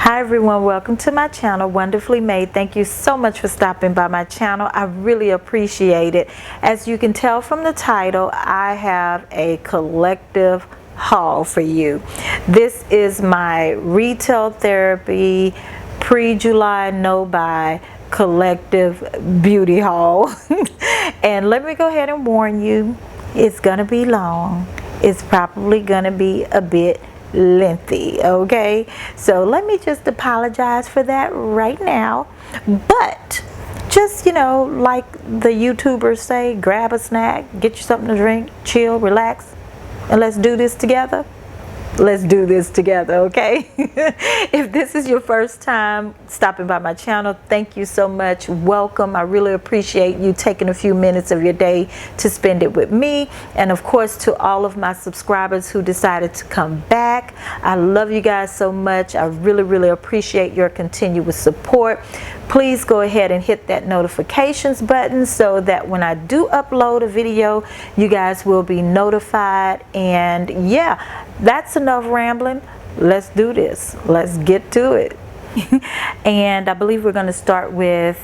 Hi everyone, welcome to my channel, Wonderfully Made. Thank you so much for stopping by my channel. I really appreciate it. As you can tell from the title, I have a collective haul for you. This is my retail therapy pre-July no-buy collective beauty haul. And let me go ahead and warn you, it's gonna be long. It's probably gonna be a bit lengthy, okay? So let me just apologize for that right now. But just, you know, like the YouTubers say, grab a snack, get you something to drink, chill, relax, and let's do this together. Let's do this together, okay? If this is your first time stopping by my channel, thank you so much. Welcome. I really appreciate you taking a few minutes of your day to spend it with me. And of course, to all of my subscribers who decided to come back, I love you guys so much. I really appreciate your continuous support. Please go ahead and hit that notifications button so that when I do upload a video, you guys will be notified. And yeah, that's enough rambling. Let's do this. Let's get to it. And I believe we're going to start with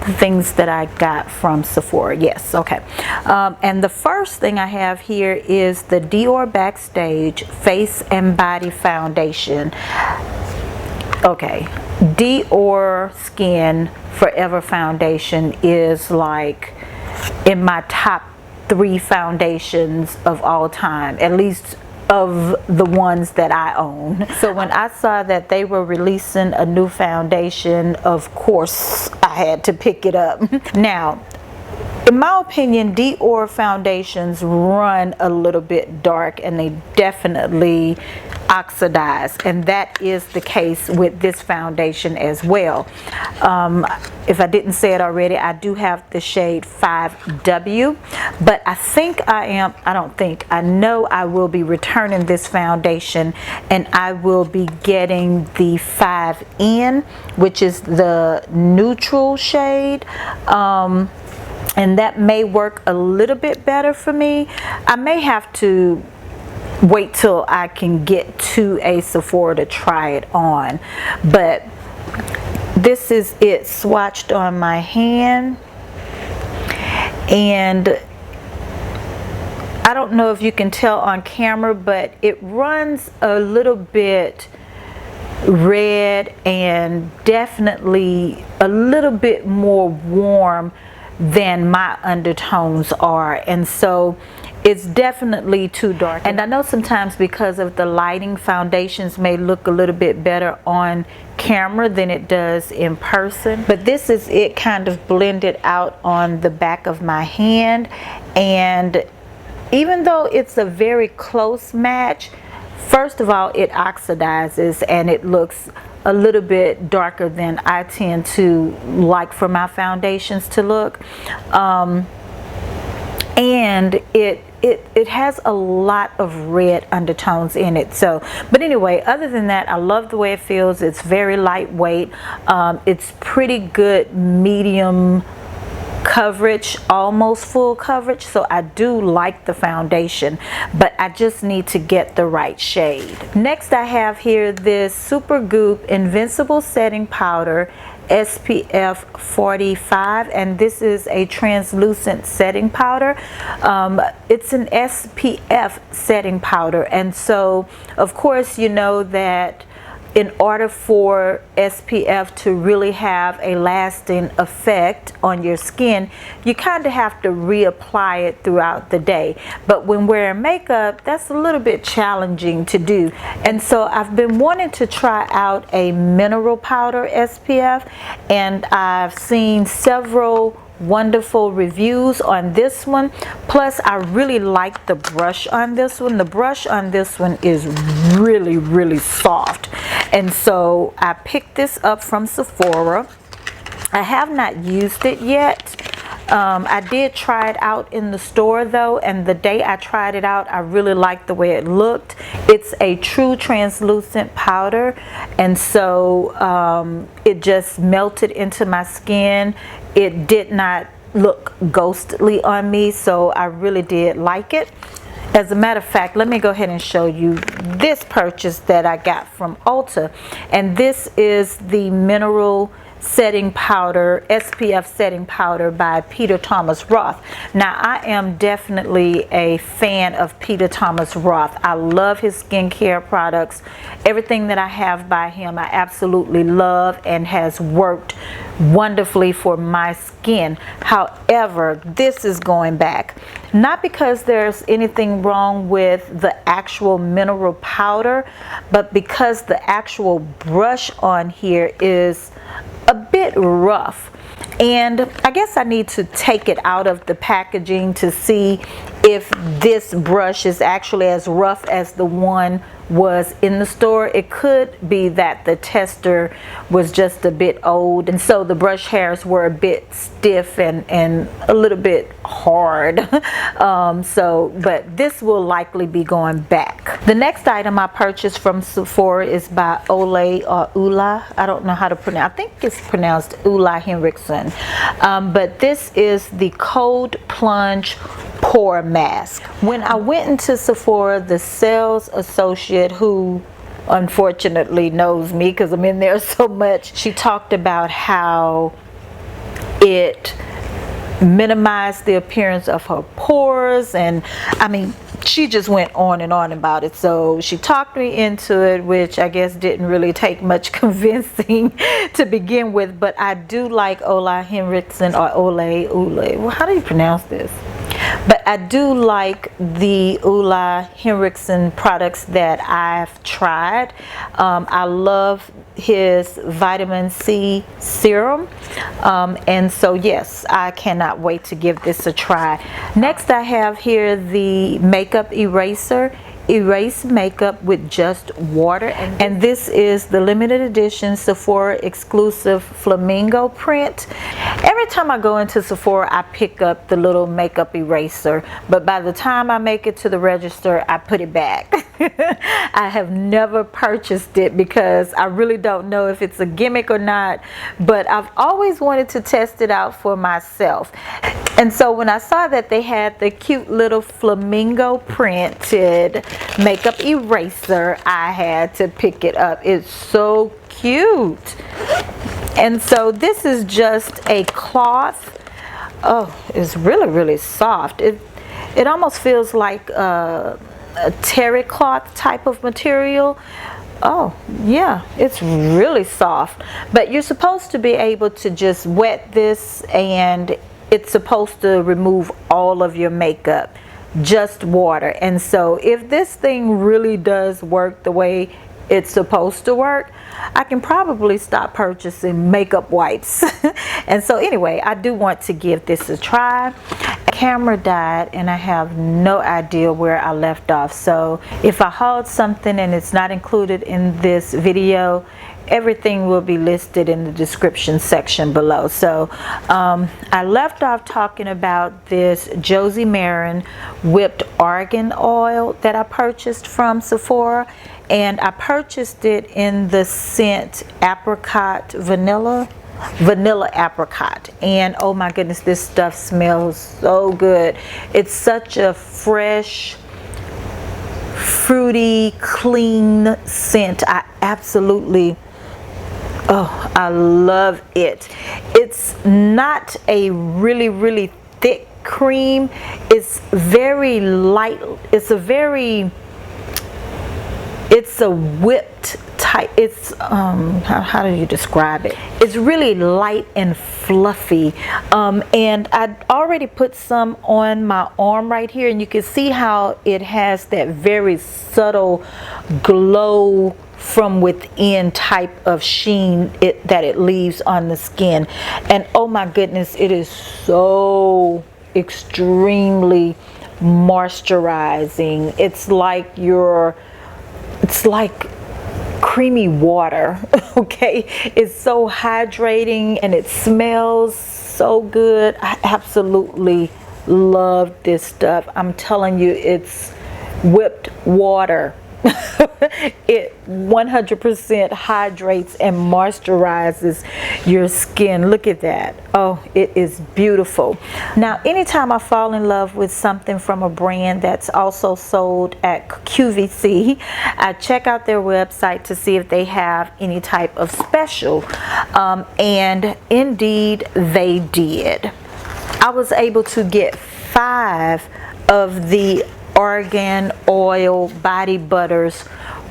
the things that I got from Sephora. Yes, okay. And the first thing I have here is the Dior Backstage Face and Body Foundation. Okay, Dior Skin Forever Foundation is like in my top 3 foundations of all time, at least of the ones that I own. So when I saw that they were releasing a new foundation, of course I had to pick it up. Now, in my opinion, Dior foundations run a little bit dark and they definitely oxidize, and that is the case with this foundation as well. If I didn't say it already, I do have the shade 5W, but I know I will be returning this foundation and I will be getting the 5N, which is the neutral shade. And that may work a little bit better for me. I may have to wait till I can get to a Sephora to try it on, but this is it swatched on my hand. And I don't know if you can tell on camera, but it runs a little bit red and definitely a little bit more warm than my undertones are, and so it's definitely too dark. And I know sometimes because of the lighting, foundations may look a little bit better on camera than it does in person, but this is it kind of blended out on the back of my hand. And even though it's a very close match, first of all, it oxidizes and it looks a little bit darker than I tend to like for my foundations to look. And it has a lot of red undertones in it. So, but anyway, other than that, I love the way it feels. It's very lightweight. It's pretty good medium coverage, almost full coverage, so I do like the foundation, but I just need to get the right shade. Next, I have here this Super Goop Invincible Setting Powder SPF 45, and this is a translucent setting powder. It's an SPF setting powder, and so of course you know that in order for SPF to really have a lasting effect on your skin, you kind of have to reapply it throughout the day. But when wearing makeup, that's a little bit challenging to do. And so I've been wanting to try out a mineral powder SPF, and I've seen several wonderful reviews on this one. Plus, I really like the brush on this one. The brush on this one is really soft, and so I picked this up from Sephora. I have not used it yet. I did try it out in the store though, and the day I tried it out, I really liked the way it looked. It's a true translucent powder, and so it just melted into my skin. It did not look ghostly on me, so I really did like it. As a matter of fact, let me go ahead and show you this purchase that I got from Ulta. And this is the mineral setting powder, SPF setting powder by Peter Thomas Roth. Now, I am definitely a fan of Peter Thomas Roth. I love his skincare products. Everything that I have by him, I absolutely love and has worked wonderfully for my skin. However, this is going back. Not because there's anything wrong with the actual mineral powder, but because the actual brush on here is a bit rough, and I guess I need to take it out of the packaging to see if this brush is actually as rough as the one was in the store. It could be that the tester was just a bit old, and so the brush hairs were a bit stiff and a little bit hard. But this will likely be going back. The next item I purchased from Sephora is by Olay or Ula. I don't know how to pronounce. I think it's pronounced Ula Henriksen. But this is the Cold Plunge Pore Mask. When I went into Sephora, the sales associate, who unfortunately knows me because I'm in there so much, she talked about how it minimized the appearance of her pores, and I mean, she just went on and on about it. So she talked me into it, which I guess didn't really take much convincing to begin with. But I do like Ola Henriksen, or Ole. Well, how do you pronounce this? But I do like the Ula Henriksen products that I've tried. I love his vitamin C serum. And so yes, I cannot wait to give this a try. Next I have here the makeup eraser. Erase makeup with just water, and this is the limited edition Sephora exclusive flamingo print. Every time I go into Sephora, I pick up the little makeup eraser, but by the time I make it to the register, I put it back. I have never purchased it because I really don't know if it's a gimmick or not, but I've always wanted to test it out for myself. And so when I saw that they had the cute little flamingo printed makeup eraser, I had to pick it up. It's so cute. And so this is just a cloth. Oh, it's really soft. It almost feels like a terry cloth type of material. Oh yeah, it's really soft. But you're supposed to be able to just wet this, and it's supposed to remove all of your makeup, just water. And so if this thing really does work the way it's supposed to work, I can probably stop purchasing makeup wipes. And so anyway, I do want to give this a try. The camera died and I have no idea where I left off. So if I hauled something and it's not included in this video, everything will be listed in the description section below. So I left off talking about this Josie Maran whipped argan oil that I purchased from Sephora, and I purchased it in the scent apricot vanilla apricot, and oh my goodness, this stuff smells so good. It's such a fresh, fruity, clean scent. I absolutely, oh, I love it. It's not a really thick cream. It's very light. It's a whipped type. It's how do you describe it? It's really light and fluffy, and I already put some on my arm right here, and you can see how it has that very subtle glow from within type of sheen that it leaves on the skin. And oh my goodness, it is so extremely moisturizing. It's like creamy water. Okay, it's so hydrating and it smells so good. I absolutely love this stuff. I'm telling you, it's whipped water. it 100% hydrates and moisturizes your skin. Look at that. Oh, it is beautiful. Now, anytime I fall in love with something from a brand that's also sold at QVC, I check out their website to see if they have any type of special, and indeed they did. I was able to get 5 of the argan oil body butters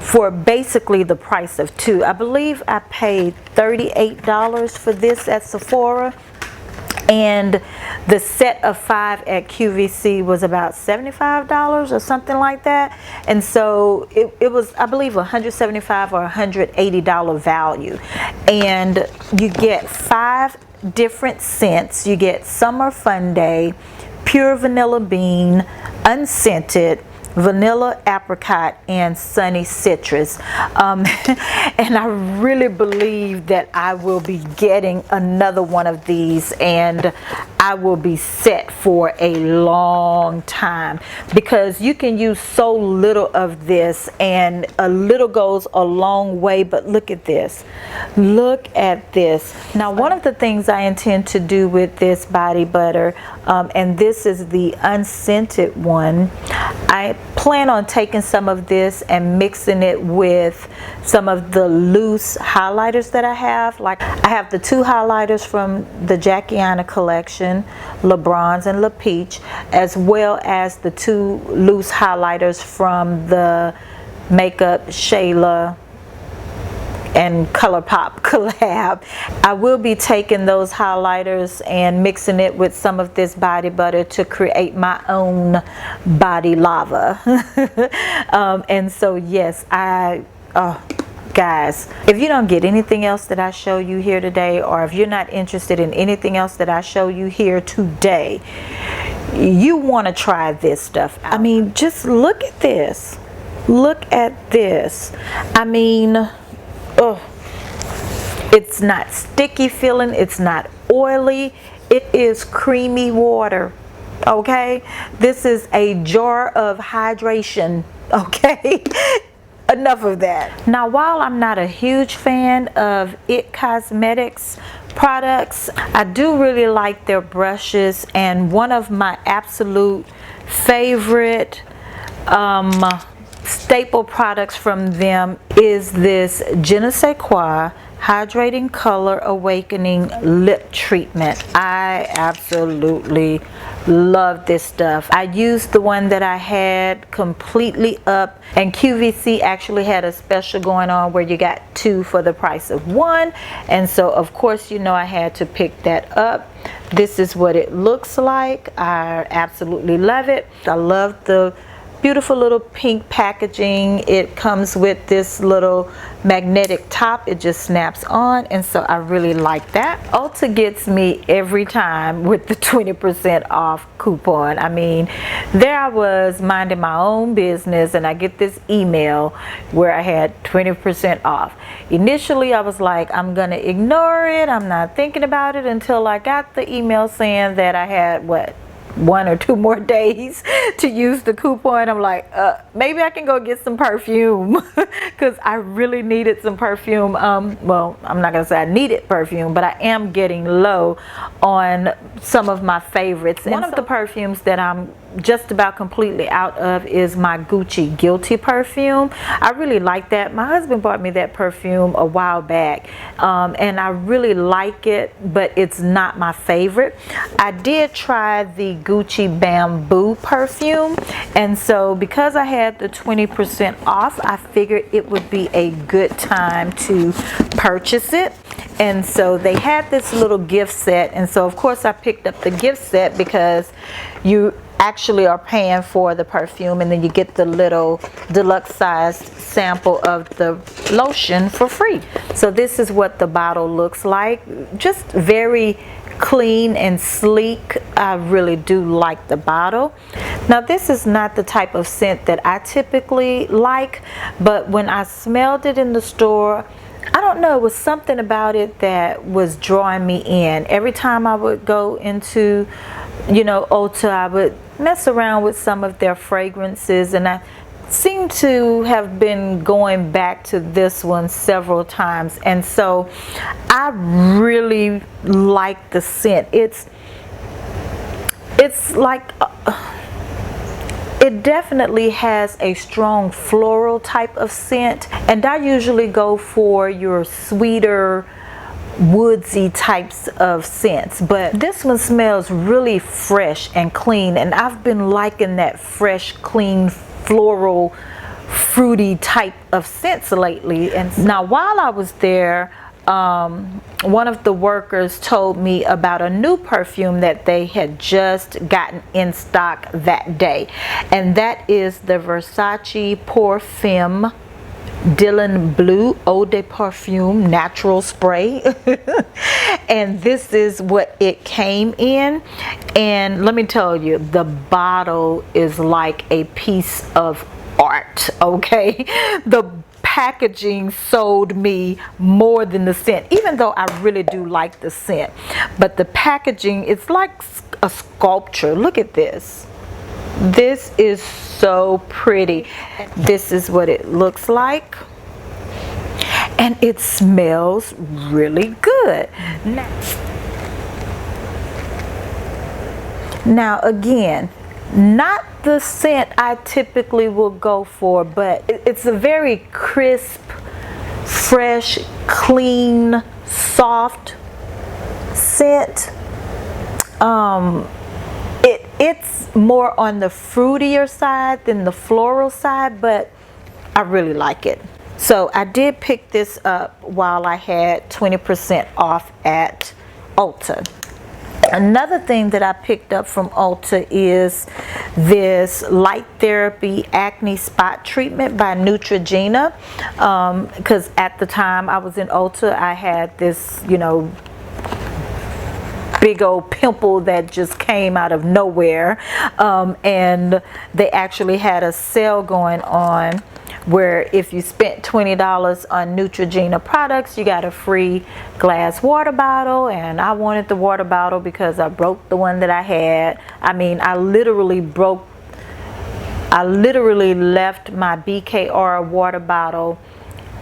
for basically the price of 2. I believe I paid $38 for this at Sephora, and the set of 5 at QVC was about $75 or something like that. And so it was, I believe, $175 or $180 value, and you get 5 different scents. You get Summer Fun Day, Pure Vanilla Bean, Unscented, Vanilla Apricot, and Sunny Citrus. And I really believe that I will be getting another one of these, and I will be set for a long time, because you can use so little of this, and a little goes a long way. But look at this. Look at this. Now, one of the things I intend to do with this body butter, and this is the unscented one, I plan on taking some of this and mixing it with some of the loose highlighters that I have. Like, I have the 2 highlighters from the Jackiana collection, La Bronze and La Peach, as well as the 2 loose highlighters from the Makeup Shayla and ColourPop collab. I will be taking those highlighters and mixing it with some of this body butter to create my own body lava. And so yes, guys, if you don't get anything else that I show you here today, or if you're not interested in anything else that I show you here today, you want to try this stuff out. I mean, just look at this. Look at this. I mean, oh, it's not sticky feeling, it's not oily, it is creamy water. Okay, this is a jar of hydration. Okay. Enough of that. Now, while I'm not a huge fan of IT Cosmetics products, I do really like their brushes, and one of my absolute favorite staple products from them is this Je ne sais quoi Hydrating Color Awakening Lip Treatment. I absolutely love this stuff. I used the one that I had completely up, and QVC actually had a special going on where you got 2 for the price of 1, and so of course, you know, I had to pick that up. This is what it looks like. I absolutely love it. I love the beautiful little pink packaging. It comes with this little magnetic top. It just snaps on, and so I really like that. Ulta gets me every time with the 20% off coupon. I mean, there I was minding my own business, and I get this email where I had 20% off. Initially, I was like, I'm gonna ignore it. I'm not thinking about it, until I got the email saying that I had, what, 1 or 2 more days to use the coupon. I'm like, maybe I can go get some perfume, because I really needed some perfume. Well, I'm not gonna say I needed perfume, but I am getting low on some of my favorites. One of the perfumes that I'm just about completely out of is my Gucci Guilty perfume. I really like that. My husband bought me that perfume a while back, and I really like it, but it's not my favorite. I did try the Gucci Bamboo perfume, and so because I had the 20% off, I figured it would be a good time to purchase it. And so they had this little gift set, and so of course I picked up the gift set, because you actually are paying for the perfume, and then you get the little deluxe sized sample of the lotion for free. So this is what the bottle looks like. Just very clean and sleek. I really do like the bottle. Now, this is not the type of scent that I typically like, but when I smelled it in the store, I don't know, it was something about it that was drawing me in. Every time I would go into, you know, Ulta, I would mess around with some of their fragrances, and I seem to have been going back to this one several times, and so I really like the scent. It's like it definitely has a strong floral type of scent, and I usually go for your sweeter woodsy types of scents, but this one smells really fresh and clean, and I've been liking that fresh, clean, floral, fruity type of scents lately. And now while I was there, one of the workers told me about a new perfume that they had just gotten in stock that day, and that is the Versace Parfum Dylan Blue Eau de Parfum Natural Spray. And this is what it came in, and let me tell you, the bottle is like a piece of art, okay? The packaging sold me more than the scent, even though I really do like the scent, but the packaging, it's like a sculpture. Look at this. This is so pretty. This is what it looks like, and it smells really good. Now again, not the scent I typically will go for, but it's a very crisp, fresh, clean, soft scent. It's more on the fruitier side than the floral side, but I really like it. So I did pick this up while I had 20% off at Ulta. Another thing that I picked up from Ulta is this Light Therapy Acne Spot Treatment by Neutrogena, because at the time I was in Ulta, I had this, you know, big old pimple that just came out of nowhere, and they actually had a sale going on where if you spent $20 on Neutrogena products, you got a free glass water bottle. And I wanted the water bottle because I broke the one that I had. I mean, I literally left my BKR water bottle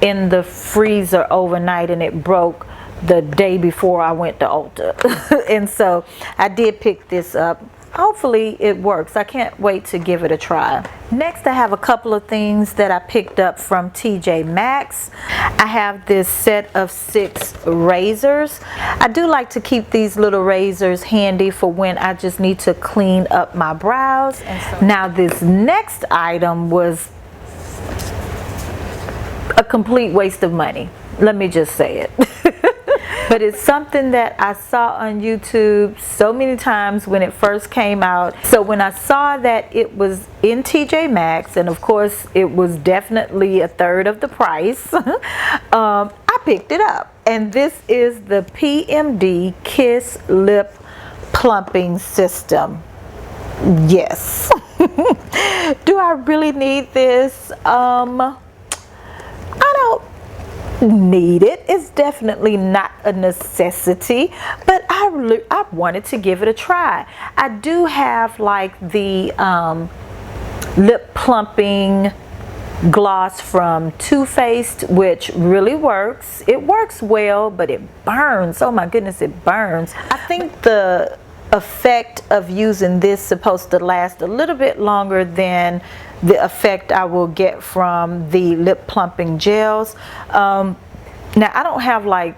in the freezer overnight, and it broke the day before I went to Ulta. And so I did pick this up. Hopefully it works. I can't wait to give it a try. Next, I have a couple of things that I picked up from TJ Maxx. I have this set of 6 razors. I do like to keep these little razors handy for when I just need to clean up my brows. Now this next item was a complete waste of money. Let me just say it. But it's something that I saw on YouTube so many times when it first came out. So when I saw that it was in TJ Maxx, and of course it was definitely a third of the price, I picked it up. And this is the PMD Kiss Lip Plumping System. Yes. Do I really need this? I don't need it. It's definitely not a necessity, but I wanted to give it a try. I do have like the lip plumping gloss from Too Faced, which really works. It works well, but it burns. Oh my goodness, it burns. I think the effect of using this is supposed to last a little bit longer than the effect I will get from the lip plumping gels. Now I don't have like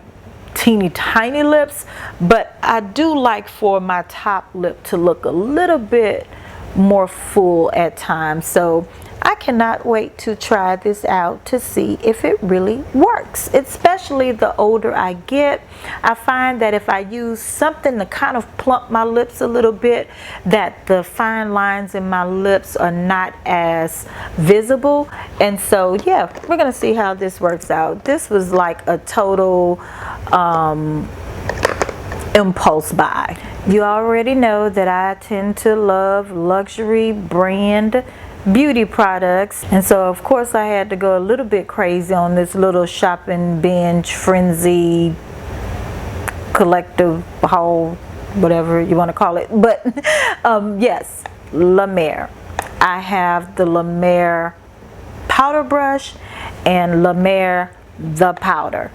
teeny tiny lips, but I do like for my top lip to look a little bit more full at times. So I cannot wait to try this out to see if it really works. Especially the older I get, I find that if I use something to kind of plump my lips a little bit, that the fine lines in my lips are not as visible. And so yeah, we're gonna see how this works out. This was like a total impulse buy. You already know that I tend to love luxury brand beauty products, and so of course I had to go a little bit crazy on this little shopping binge frenzy collective haul, whatever you want to call it. But yes, La Mer. I have the La Mer powder brush and La Mer the powder.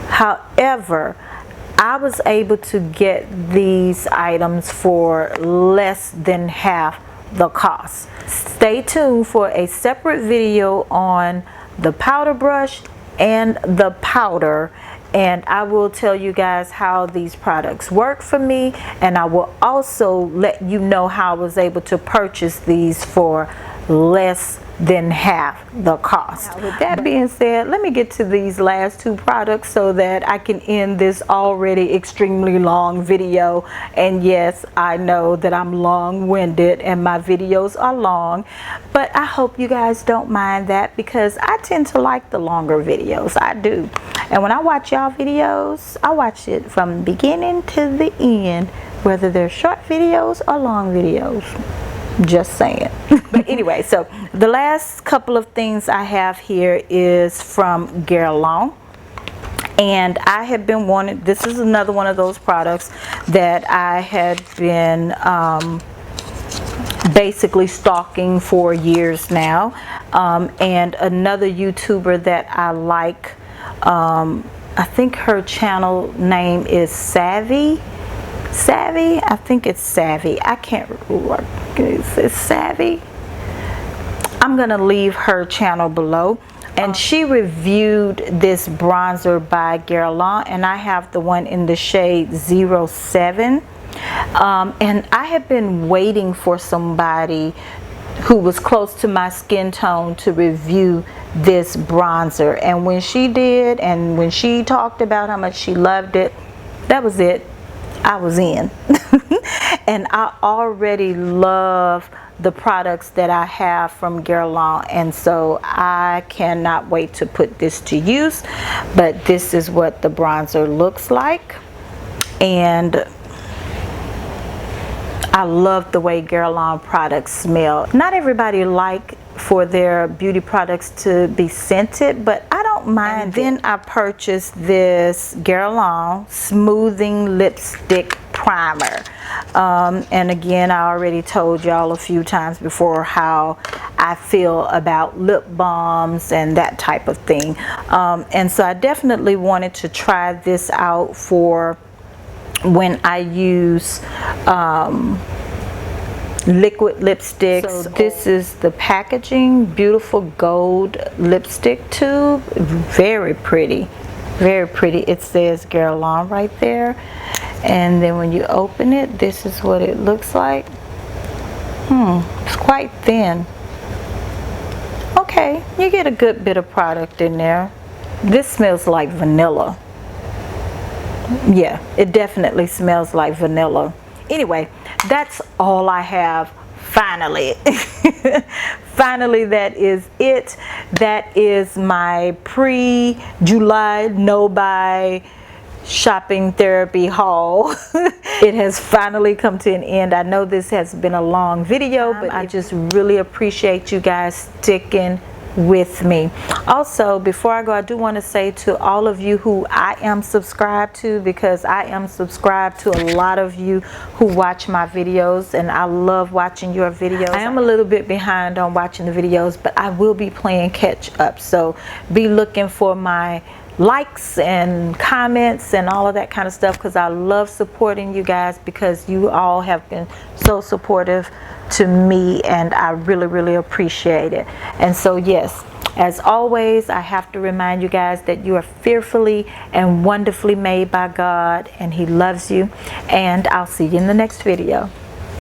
However, I was able to get these items for less than half the cost. Stay tuned for a separate video on the powder brush and the powder, and I will tell you guys how these products work for me, and I will also let you know how I was able to purchase these for less than half the cost. Now, with that being said, let me get to these last two products so that I can end this already extremely long video. And yes, I know that I'm long-winded and my videos are long, but I hope you guys don't mind that, because I tend to like the longer videos. I do. And when I watch y'all videos, I watch it from the beginning to the end, whether they're short videos or long videos. Just saying. But anyway, so the last couple of things I have here is from Guerlain, and I have been wanting, this is another one of those products that I had been basically stalking for years now, and another YouTuber that I like, I think her channel name is Savvy, I think it's Savvy, I can't remember, it's Savvy. I'm gonna leave her channel below, and she reviewed this bronzer by Guerlain, and I have the one in the shade 07, and I have been waiting for somebody who was close to my skin tone to review this bronzer, and when she did, and when she talked about how much she loved it, that was it. I was in. And I already love the products that I have from Guerlain, and so I cannot wait to put this to use. But this is what the bronzer looks like, and I love the way Guerlain products smell. Not everybody like for their beauty products to be scented, but I don't mind. And then I purchased this Guerlain smoothing lipstick primer, and again, I already told y'all a few times before how I feel about lip balms and that type of thing, and so I definitely wanted to try this out for when I use liquid lipsticks. So this is the packaging, beautiful gold lipstick tube, very pretty, very pretty. It says Guerlain right there, and then when you open it, this is what it looks like. It's quite thin. Okay, you get a good bit of product in there. This smells like vanilla. Yeah, it definitely smells like vanilla. Anyway, that's all I have. Finally. Finally, that is it. That is my pre-July no-buy shopping therapy haul. It has finally come to an end. I know this has been a long video, but I just really appreciate you guys sticking with me. Also, before I go, I do want to say to all of you who I am subscribed to, because I am subscribed to a lot of you who watch my videos, and I love watching your videos. I am a little bit behind on watching the videos, but I will be playing catch up, so be looking for my likes and comments and all of that kind of stuff, because I love supporting you guys, because you all have been so supportive to me, and I really appreciate it. And so yes, as always, I have to remind you guys that you are fearfully and wonderfully made by God, and He loves you, and I'll see you in the next video.